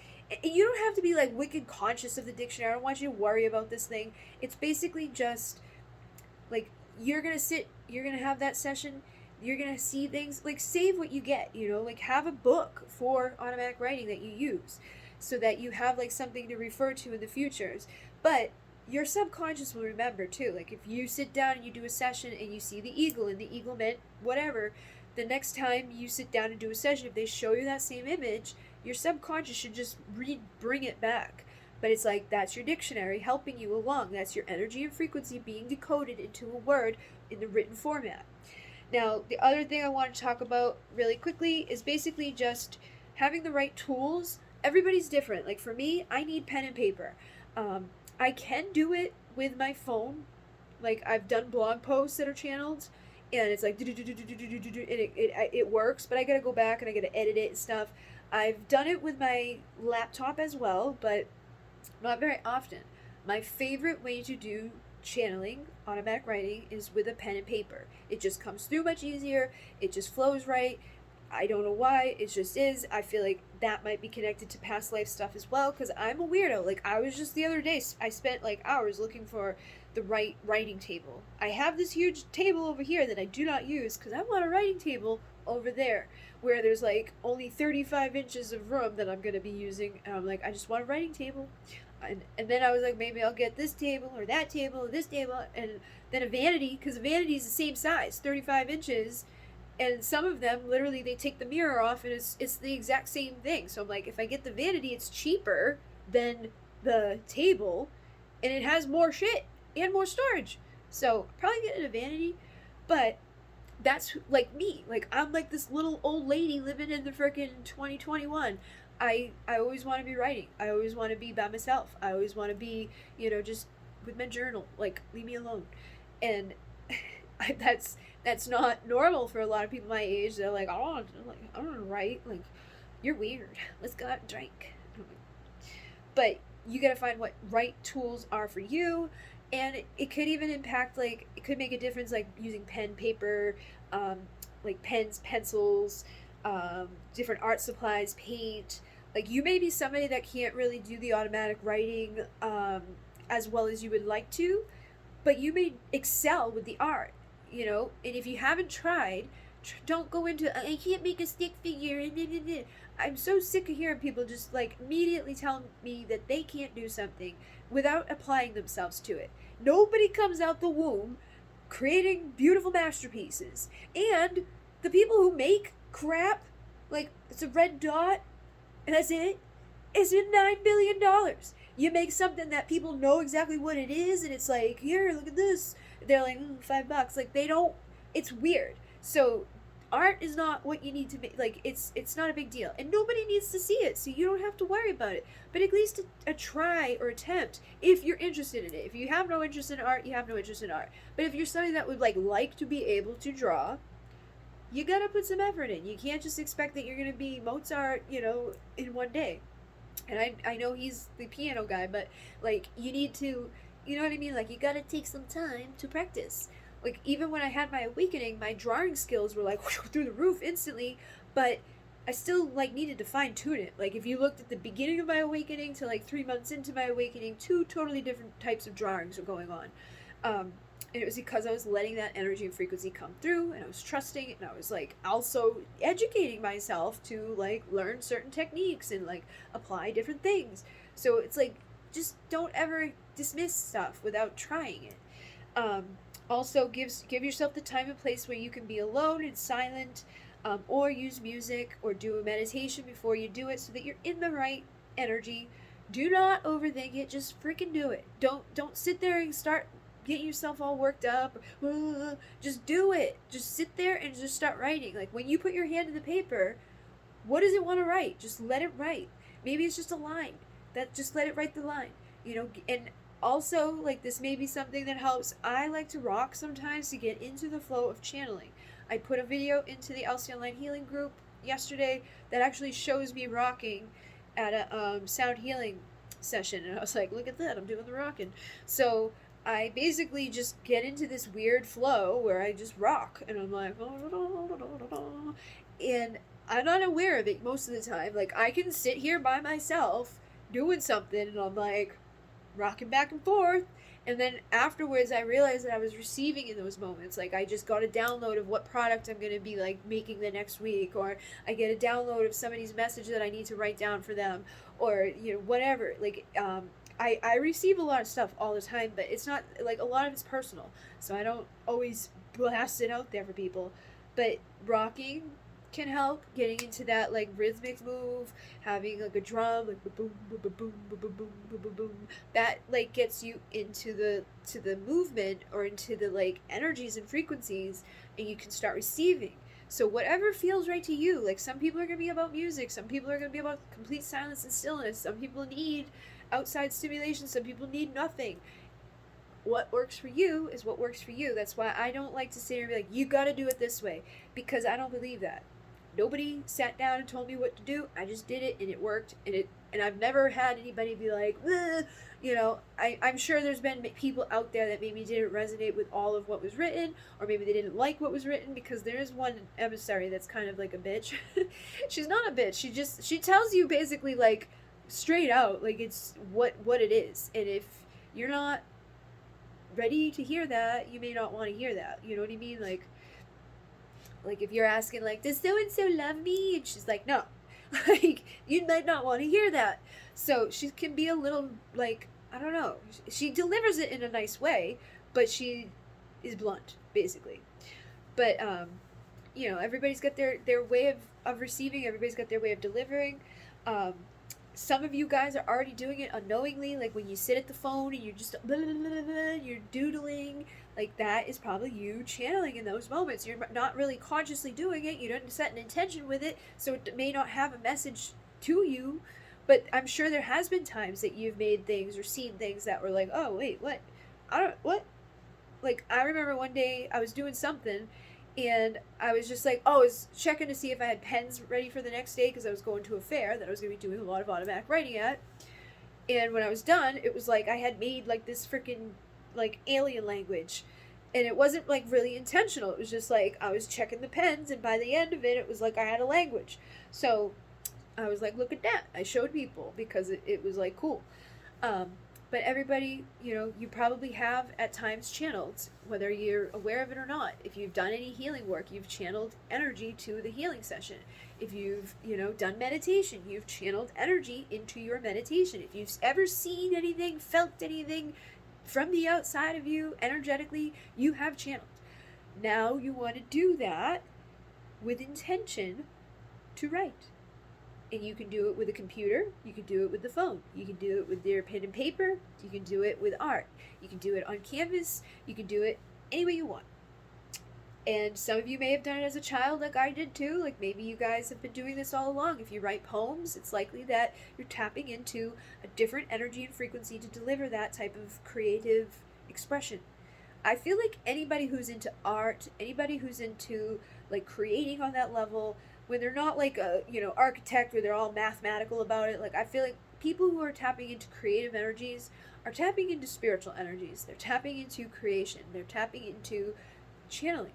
you don't have to be like wicked conscious of the dictionary. I don't want you to worry about this thing. It's basically just like, you're gonna have that session, you're gonna see things, like, save what you get, like, have a book for automatic writing that you use, so that you have like something to refer to in the futures. But your subconscious will remember too. Like, if you sit down and you do a session and you see the eagle, and the eagle meant whatever, the next time you sit down and do a session, if they show you that same image, your subconscious should just bring it back. But it's like, that's your dictionary helping you along. That's your energy and frequency being decoded into a word in the written format. Now, the other thing I want to talk about really quickly is basically just having the right tools. Everybody's different. Like, for me, I need pen and paper. I can do it with my phone. Like, I've done blog posts that are channeled, and it's like, and it works, but I gotta go back and I gotta edit it and stuff. I've done it with my laptop as well, but not very often. My favorite way to do channeling, automatic writing, is with a pen and paper. It just comes through much easier. It just flows right. I don't know why. It just is. I feel like that might be connected to past life stuff as well, because I'm a weirdo. Like, I was just the other day, I spent like hours looking for the right writing table. I have this huge table over here that I do not use, because I want a writing table over there where there's like only 35 inches of room that I'm going to be using. And I'm like, I just want a writing table. And then I was like, maybe I'll get this table or that table or this table, and then a vanity, because a vanity is the same size, 35 inches, and some of them, literally, they take the mirror off, and it's the exact same thing. So I'm like, if I get the vanity, it's cheaper than the table, and it has more shit and more storage. So I'm probably getting a vanity, but that's like me. Like, I'm like this little old lady living in the frickin' 2021. I always want to be writing. I always want to be by myself. I always want to be, just with my journal. Like, leave me alone. And That's not normal for a lot of people my age. They're like, oh, like I don't want to write. Like, you're weird. Let's go out and drink. But you gotta find what right tools are for you, and it could even impact, like, it could make a difference, like using pen, paper, um, like pens, pencils, different art supplies, paint. Like, you may be somebody that can't really do the automatic writing as well as you would like to, but you may excel with the art, you know. And if you haven't tried, don't go into I can't make a stick figure. I'm so sick of hearing people just like immediately tell me that they can't do something without applying themselves to it. Nobody comes out the womb creating beautiful masterpieces, and the people who make crap, like it's a red dot and that's it, it's been $9 billion. You make something that people know exactly what it is, and it's like, here, look at this. They're like, $5. Like, they don't. It's weird. So, art is not what you need to make. Like, it's not a big deal, and nobody needs to see it, so you don't have to worry about it. But at least a try or attempt if you're interested in it. If you have no interest in art, you have no interest in art. But if you're somebody that would like to be able to draw, you gotta put some effort in. You can't just expect that you're gonna be Mozart, in one day. And I know he's the piano guy, but like, you need to, you know what I mean? Like, you gotta take some time to practice. Like, even when I had my awakening, my drawing skills were like through the roof instantly, but I still like needed to fine tune it. Like, if you looked at the beginning of my awakening to like 3 months into my awakening, two totally different types of drawings were going on. And it was because I was letting that energy and frequency come through, and I was trusting, and I was like also educating myself to like learn certain techniques and like apply different things. So it's like, just don't ever dismiss stuff without trying it. um, Also, give yourself the time and place where you can be alone and silent, or use music or do a meditation before you do it, so that you're in the right energy. Do not overthink it. Just freaking do it. Don't sit there and start getting yourself all worked up. Just do it. Just sit there and just start writing. Like, when you put your hand to the paper, what does it want to write? Just let it write. Maybe it's just a line. Just let it write the line. And also, like, this may be something that helps. I like to rock sometimes to get into the flow of channeling. I put a video into the LC Online Healing group yesterday that actually shows me rocking at a sound healing session, and I was like, look at that, I'm doing the rocking. So I basically just get into this weird flow where I just rock, and I'm like, and I'm not aware of it most of the time. Like, I can sit here by myself doing something, and I'm like rocking back and forth, and then afterwards I realized that I was receiving in those moments. Like, I just got a download of what product I'm going to be like making the next week, or I get a download of somebody's message that I need to write down for them, or whatever. Like, I receive a lot of stuff all the time, but it's not like, a lot of it's personal, so I don't always blast it out there for people. But rocking can help, getting into that like rhythmic move, having like a drum, like boom boom boom boom boom boom boom boom boom, that like gets you into the movement, or into the like energies and frequencies, and you can start receiving. So whatever feels right to you. Like, some people are going to be about music, some people are going to be about complete silence and stillness, some people need outside stimulation, some people need nothing. What works for you is what works for you. That's why I don't like to sit here and be like, you got to do it this way, because I don't believe that. Nobody sat down and told me what to do. I just did it, and it worked, and I've never had anybody be like, I'm sure there's been people out there that maybe didn't resonate with all of what was written, or maybe they didn't like what was written, because there is one emissary that's kind of like a bitch. She's not a bitch. She tells you basically, like, straight out, like, it's what it is. And if you're not ready to hear that, you may not want to hear that. You know what I mean? Like if you're asking, like, does so and so love me, and she's like, no. Like, you might not want to hear that. So she can be a little, like, I don't know, she delivers it in a nice way, but she is blunt, basically. But everybody's got their way of receiving. Everybody's got their way of delivering. Some of you guys are already doing it unknowingly, like when you sit at the phone and you're just blah, blah, blah, blah, you're doodling. Like, that is probably you channeling in those moments. You're not really consciously doing it. You didn't set an intention with it, so it may not have a message to you. But I'm sure there has been times that you've made things or seen things that were like, oh wait, what? I don't what? like, I remember one day I was doing something, and I was just like, oh, I was checking to see if I had pens ready for the next day because I was going to a fair that I was going to be doing a lot of automatic writing at. And when I was done, it was like I had made like this freaking like alien language. And it wasn't like really intentional. It was just like I was checking the pens, and by the end of it, it was like I had a language. So I was like, look at that. I showed people because it was like cool. Um, but everybody, you probably have at times channeled, whether you're aware of it or not. If you've done any healing work, you've channeled energy to the healing session. If you've, done meditation, you've channeled energy into your meditation. If you've ever seen anything, felt anything from the outside of you energetically, you have channeled. Now you want to do that with intention to write. And you can do it with a computer, you can do it with the phone, you can do it with your pen and paper, you can do it with art, you can do it on canvas, you can do it any way you want. And some of you may have done it as a child like I did too. Like maybe you guys have been doing this all along. If you write poems, it's likely that you're tapping into a different energy and frequency to deliver that type of creative expression. I feel like anybody who's into art, anybody who's into like creating on that level, when they're not like a architect where they're all mathematical about it, like I feel like people who are tapping into creative energies are tapping into spiritual energies. They're tapping into creation. They're tapping into channeling,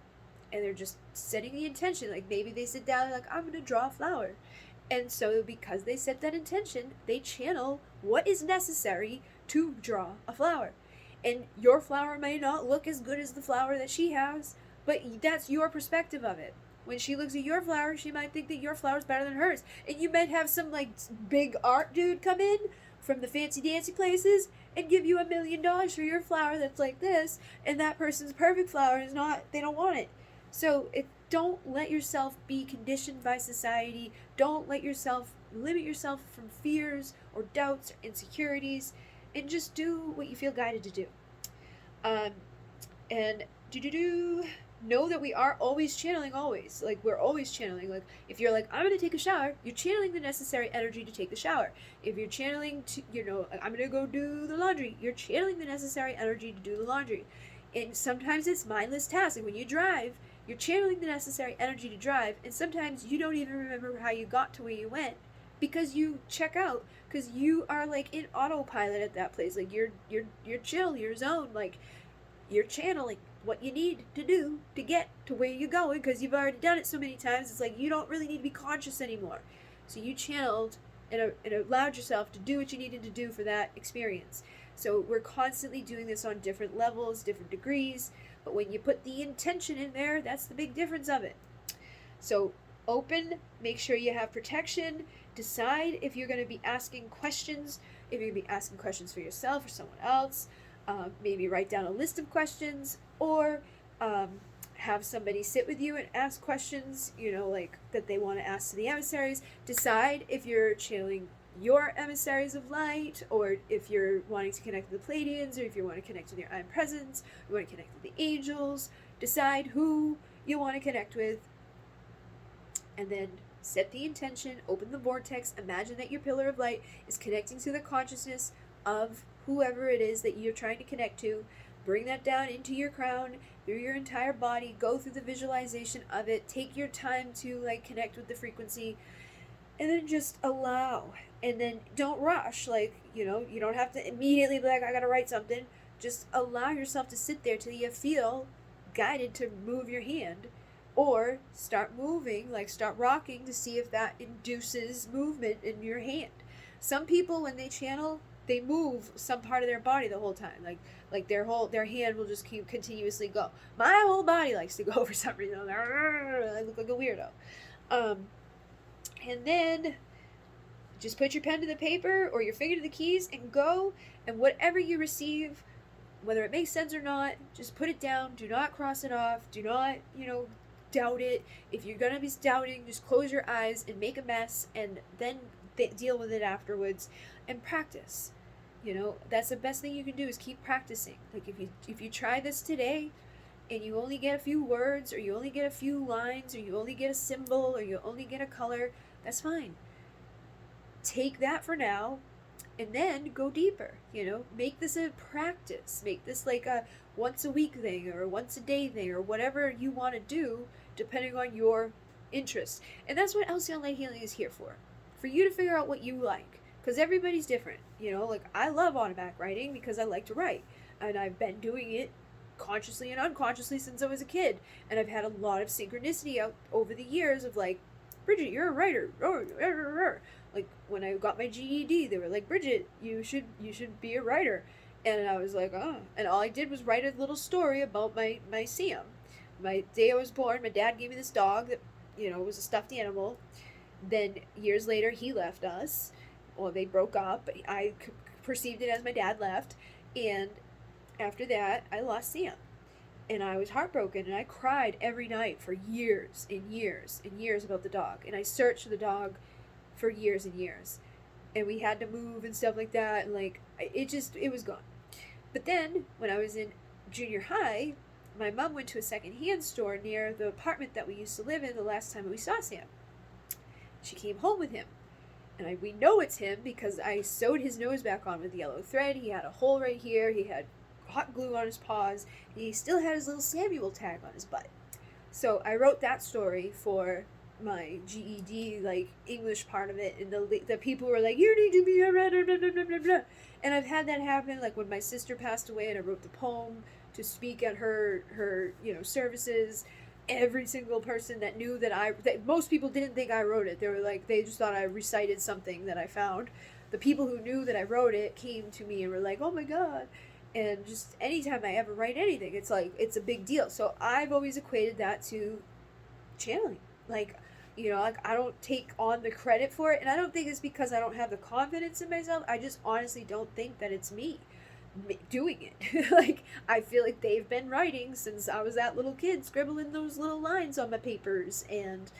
and they're just setting the intention. Like maybe they sit down and like, I'm gonna draw a flower, and so because they set that intention, they channel what is necessary to draw a flower. And your flower may not look as good as the flower that she has, but that's your perspective of it. When she looks at your flower, she might think that your flower's better than hers. And you might have some like big art dude come in from the fancy dancy places and give you $1 million for your flower that's like this, and that person's perfect flower is not, they don't want it. So don't let yourself be conditioned by society. Don't let yourself limit yourself from fears or doubts or insecurities, and just do what you feel guided to do. And know that we are always channeling, always. Like, we're always channeling. Like, if you're like, I'm going to take a shower, you're channeling the necessary energy to take the shower. If you're channeling to, I'm going to go do the laundry, you're channeling the necessary energy to do the laundry. And sometimes it's mindless tasks. And when you drive, you're channeling the necessary energy to drive. And sometimes you don't even remember how you got to where you went because you check out, because you are like in autopilot at that place. Like you're chill, you're zoned, like you're channeling what you need to do to get to where you're going because you've already done it so many times. It's like you don't really need to be conscious anymore. So you channeled and allowed yourself to do what you needed to do for that experience. So we're constantly doing this on different levels, different degrees, but when you put the intention in there, that's the big difference of it. So open, make sure you have protection, decide if you're going to be asking questions, if you're going to be asking questions for yourself or someone else. Maybe write down a list of questions, or have somebody sit with you and ask questions, like that they want to ask to the emissaries. Decide if you're channeling your emissaries of light, or if you're wanting to connect with the Pleiadians, or if you want to connect with your own presence, you want to connect with the angels. Decide who you want to connect with, and then set the intention, open the vortex, imagine that your pillar of light is connecting to the consciousness of whoever it is that you're trying to connect to. Bring that down into your crown, through your entire body, go through the visualization of it, take your time to like connect with the frequency, and then just allow. And then don't rush, like, you don't have to immediately be like, I gotta write something. Just allow yourself to sit there till you feel guided to move your hand, or start moving, like start rocking to see if that induces movement in your hand. Some people, when they channel, they move some part of their body the whole time. Like their hand will just keep continuously go. My whole body likes to go for some reason. I look like a weirdo. And then just put your pen to the paper or your finger to the keys and go. And whatever you receive, whether it makes sense or not, just put it down. Do not cross it off. Do not, doubt it. If you're going to be doubting, just close your eyes and make a mess and then deal with it afterwards and practice. That's the best thing you can do, is keep practicing. Like if you try this today and you only get a few words, or you only get a few lines, or you only get a symbol, or you only get a color, that's fine. Take that for now and then go deeper. Make this a practice, make this like a once a week thing or a once a day thing or whatever you want to do depending on your interest. And that's what LCL Light Healing is here for you to figure out what you like, because everybody's different. Like I love automatic writing because I like to write, and I've been doing it consciously and unconsciously since I was a kid, and I've had a lot of synchronicity out over the years of like, Bridget, you're a writer. Like when I got my GED, they were like, Bridget, you should be a writer. And I was like, oh. And all I did was write a little story about my Sam. My day I was born, my dad gave me this dog that, was a stuffed animal. Then years later, he left us. Well, they broke up, but I perceived it as my dad left. And after that, I lost Sam. And I was heartbroken, and I cried every night for years and years and years about the dog. And I searched for the dog for years and years. And we had to move and stuff like that, and like, it was gone. But then, when I was in junior high, my mom went to a secondhand store near the apartment that we used to live in the last time we saw Sam. She came home with him. And we know it's him because I sewed his nose back on with yellow thread. He had a hole right here. He had hot glue on his paws. And he still had his little Samuel tag on his butt. So I wrote that story for my GED, like, English part of it. And the people were like, you need to be a writer, blah, blah, blah, blah, blah. And I've had that happen, like, when my sister passed away and I wrote the poem to speak at her services. Every single person that knew that most people didn't think I wrote it. They were like, they just thought I recited something that I found. The people who knew that I wrote it came to me and were like, oh my God. And just anytime I ever write anything, it's like, it's a big deal. So I've always equated that to channeling. Like, like I don't take on the credit for it. And I don't think it's because I don't have the confidence in myself. I just honestly don't think that it's me doing it. Like, I feel like they've been writing since I was that little kid, scribbling those little lines on my papers, and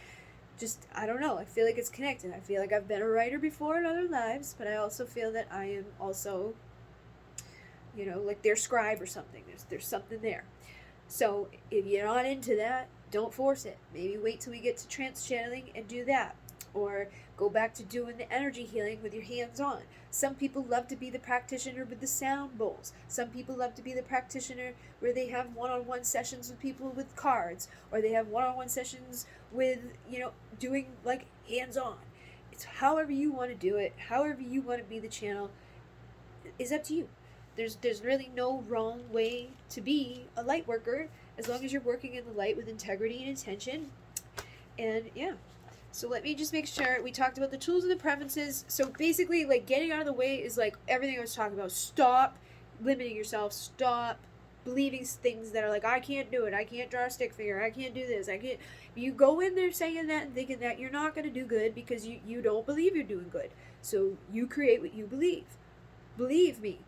just, I don't know, I feel like it's connected. I feel like I've been a writer before in other lives, but I also feel that I am also, like their scribe or something. There's something there. So if you're not into that, don't force it. Maybe wait till we get to trance channeling and do that. Or go back to doing the energy healing with your hands on. Some people love to be the practitioner with the sound bowls. Some people love to be the practitioner where they have one-on-one sessions with people with cards, or they have one-on-one sessions with, doing like hands-on. It's however you want to do it, however you want to be the channel is up to you. There's really no wrong way to be a light worker as long as you're working in the light with integrity and intention. And yeah. So let me just make sure we talked about the tools and the preferences. So basically, like, getting out of the way is like everything I was talking about. Stop limiting yourself. Stop believing things that are like, I can't do it. I can't draw a stick figure. I can't do this. I can't. You go in there saying that and thinking that you're not going to do good because you don't believe you're doing good. So you create what you believe. Believe me,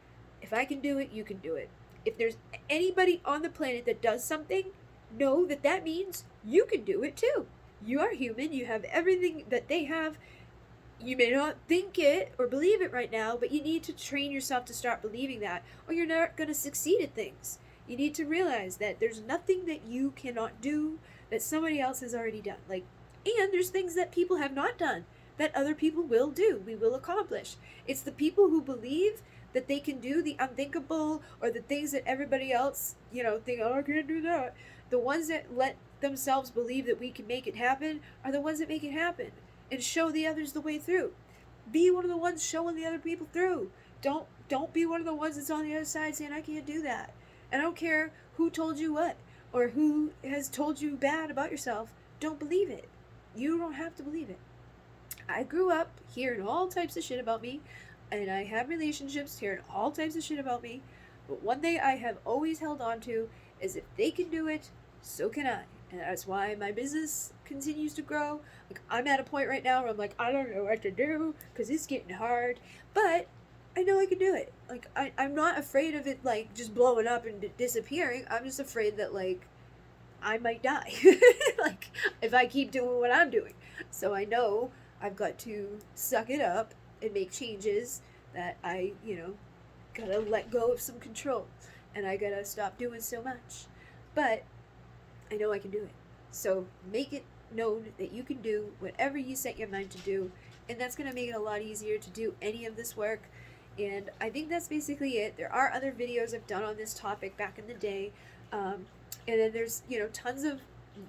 if I can do it, you can do it. If there's anybody on the planet that does something, know that that means you can do it too. You are human. You have everything that they have. You may not think it or believe it right now, but you need to train yourself to start believing that, or you're not going to succeed at things. You need to realize that there's nothing that you cannot do that somebody else has already done. And there's things that people have not done that other people will do. We will accomplish. It's the people who believe that they can do the unthinkable or the things that everybody else, think, oh, I can't do that. The ones that let themselves believe that we can make it happen are the ones that make it happen and show the others the way through. Be one of the ones showing the other people through. Don't be one of the ones that's on the other side saying, I can't do that. And I don't care who told you what or who has told you bad about yourself. Don't believe it. You don't have to believe it. I grew up hearing all types of shit about me, and I have relationships hearing all types of shit about me. But one thing I have always held on to is if they can do it, so can I. And that's why my business continues to grow. Like, I'm at a point right now where I'm like, I don't know what to do because it's getting hard. But I know I can do it. Like, I'm not afraid of it, like, just blowing up and disappearing. I'm just afraid that, like, I might die. Like, if I keep doing what I'm doing. So I know I've got to suck it up and make changes that I, gotta let go of some control. And I gotta stop doing so much. But I know I can do it. So make it known that you can do whatever you set your mind to do. And that's going to make it a lot easier to do any of this work. And I think that's basically it. There are other videos I've done on this topic back in the day. And then there's, tons of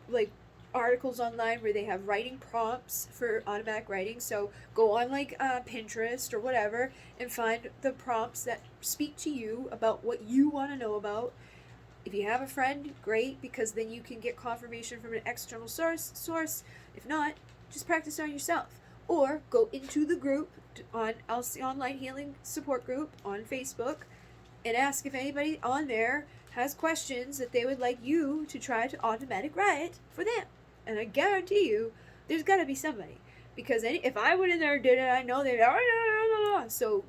like articles online where they have writing prompts for automatic writing. So go on like Pinterest or whatever and find the prompts that speak to you about what you want to know about. If you have a friend, great, because then you can get confirmation from an external source. If not, just practice on yourself. Or go into the group on LC Online Healing Support Group on Facebook and ask if anybody on there has questions that they would like you to try to automatic write for them. And I guarantee you, there's got to be somebody. Because if I went in there and did it, I know they'd, so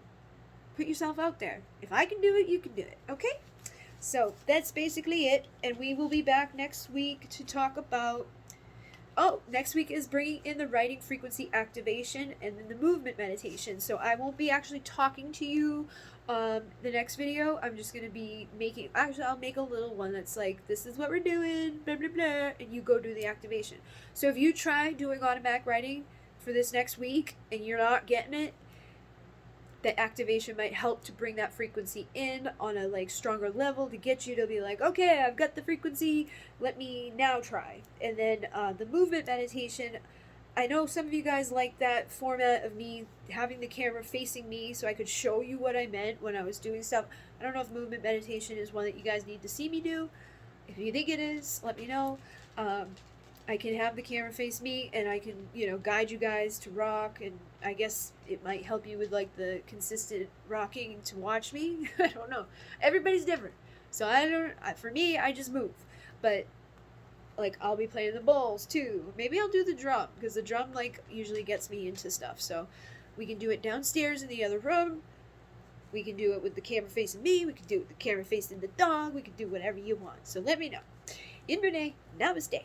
put yourself out there. If I can do it, you can do it, okay? So that's basically it, and we will be back next week to talk about. Oh, next week is bringing in the writing frequency activation and then the movement meditation. So I won't be actually talking to you the next video. I'm just going to be making, actually I'll make a little one that's like, this is what we're doing, blah, blah, blah, and you go do the activation. So if you try doing automatic writing for this next week and you're not getting it, that activation might help to bring that frequency in on a like stronger level to get you to be like, okay, I've got the frequency, let me now try. And then the movement meditation, I know some of you guys like that format of me having the camera facing me so I could show you what I meant when I was doing stuff. I don't know if movement meditation is one that you guys need to see me do. If you think it is, let me know. I can have the camera face me and I can, guide you guys to rock, and I guess it might help you with like the consistent rocking to watch me. I don't know. Everybody's different. So for me, I just move. But like I'll be playing the bowls too. Maybe I'll do the drum because the drum like usually gets me into stuff. So we can do it downstairs in the other room. We can do it with the camera facing me. We can do it with the camera facing the dog. We can do whatever you want. So let me know. In Renee, namaste.